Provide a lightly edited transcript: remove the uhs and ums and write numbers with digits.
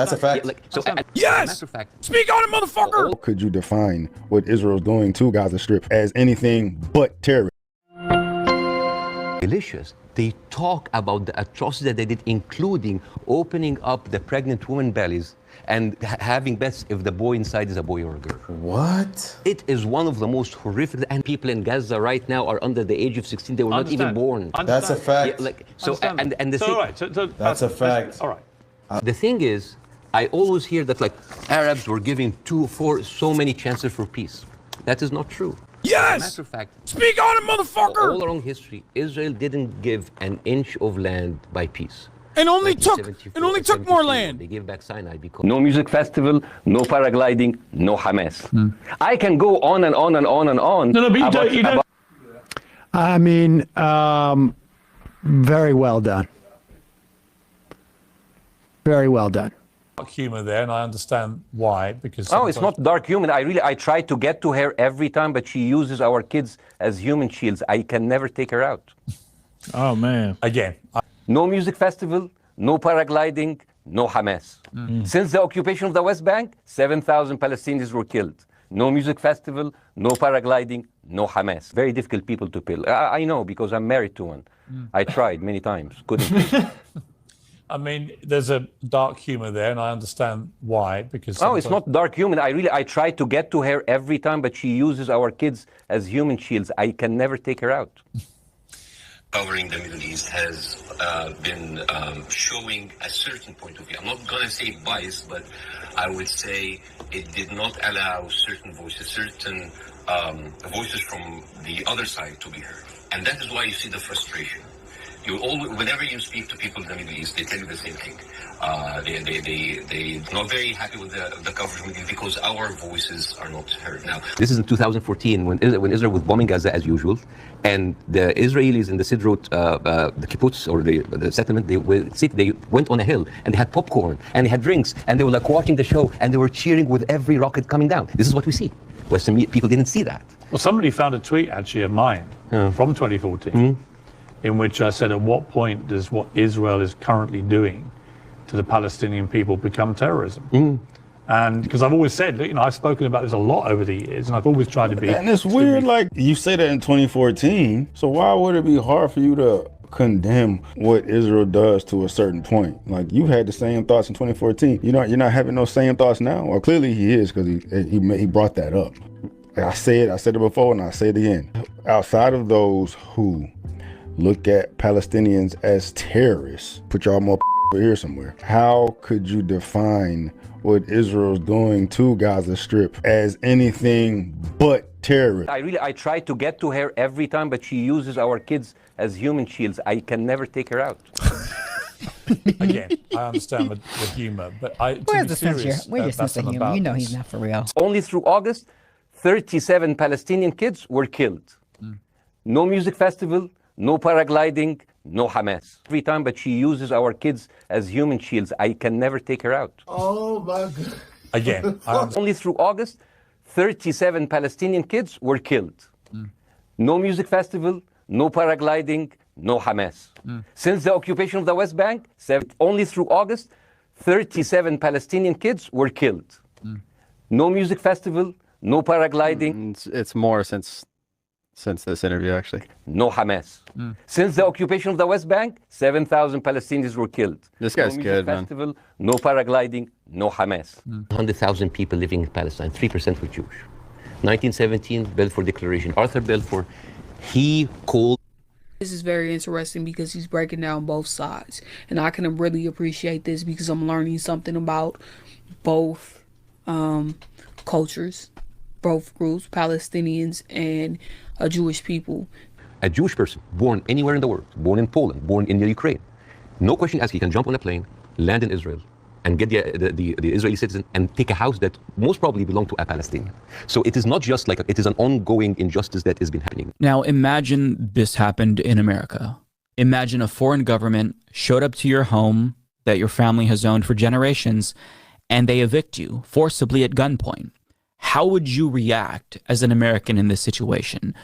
That's a fact. Yes! Matter of fact, Speak on it, motherfucker! Could you define what Israel's doing to Gaza Strip as anything but terror? Delicious. They talk about the atrocity that they did, including opening up the pregnant women bellies and having bets if the boy inside is a boy or a girl. What? It is one of the most horrific, and people in Gaza right now are under the age of 16. They were not even born. That's a fact. That's a fact. All right. The thing is, I always hear that like Arabs were giving so many chances for peace. That is not true. Yes! Matter of fact, Speak on it, motherfucker! all along history, Israel didn't give an inch of land by peace. It only took more land. They gave back Sinai because no music festival, no paragliding, no Hamas. I can go on and on and on and on. No, but you don't. I mean, very well done. Very well done. Humor there, and I understand why, because it's not dark humor. I try to get to her every time, but she uses our kids as human shields. I can never take her out. Oh man! Again, no music festival, no paragliding, no Hamas. Since the occupation of the West Bank, 7,000 Palestinians were killed. No music festival, no paragliding, no Hamas. Very difficult people to kill. I know because I'm married to one. I tried many times, couldn't. I mean, there's a dark humor there, and I understand why, because it's not dark humor. I try to get to her every time, but she uses our kids as human shields. I can never take her out. Covering the Middle East has been showing a certain point of view. I'm not going to say bias, but I would say it did not allow certain voices from the other side to be heard. And that is why you see the frustration. Whenever you speak to people in the Middle East, they tell you the same thing. They're not very happy with the coverage because our voices are not heard. Now, this is in 2014 when Israel was bombing Gaza as usual, and the Israelis in the Sidrot, the kibbutz or the settlement, they went on a hill and they had popcorn and they had drinks and they were like watching the show and they were cheering with every rocket coming down. This is what we see. Western people didn't see that. Well, somebody found a tweet actually of mine from 2014. In which I said, at what point does what Israel is currently doing to the Palestinian people become terrorism? And because I've always said, I've spoken about this a lot over the years, and I've always tried to be. And it's weird, like you say that in 2014. So why would it be hard for you to condemn what Israel does to a certain point? Like you had the same thoughts in 2014. You're not having those same thoughts now. Well, clearly he is because he brought that up. I said it before, and I say it again. Outside of those who look at Palestinians as terrorists, put y'all more over here somewhere. How could you define what Israel's doing to Gaza Strip as anything but terrorist? I try to get to her every time, but she uses our kids as human shields. I can never take her out. Again, I understand the humor, but where's the sense here? Where's your sense of humor? You know he's not for real. Only through August, 37 Palestinian kids were killed. No music festival, no paragliding, no Hamas. Every time, but she uses our kids as human shields. I can never take her out. Oh my God. Again, only through August, 37 Palestinian kids were killed. No music festival, no paragliding, no Hamas. Since the occupation of the West Bank, only through August, 37 Palestinian kids were killed. No music festival, no paragliding. It's more since this interview, actually. No Hamas. Since the occupation of the West Bank, 7,000 Palestinians were killed. This guy's no good, man. Festival, no paragliding, no Hamas. 100,000 people living in Palestine, 3% were Jewish. 1917, Balfour Declaration. Arthur Balfour, he called. This is very interesting because he's breaking down both sides. And I can really appreciate this because I'm learning something about both cultures, both groups, Palestinians and Jewish people. A Jewish person born anywhere in the world, born in Poland, born in the Ukraine, no question asked, he can jump on a plane, land in Israel, and get the Israeli citizen and take a house that most probably belonged to a Palestinian. So it is not just like, it is an ongoing injustice that has been happening. Now imagine this happened in America. Imagine a foreign government showed up to your home that your family has owned for generations, and they evict you forcibly at gunpoint. How would you react as an American in this situation?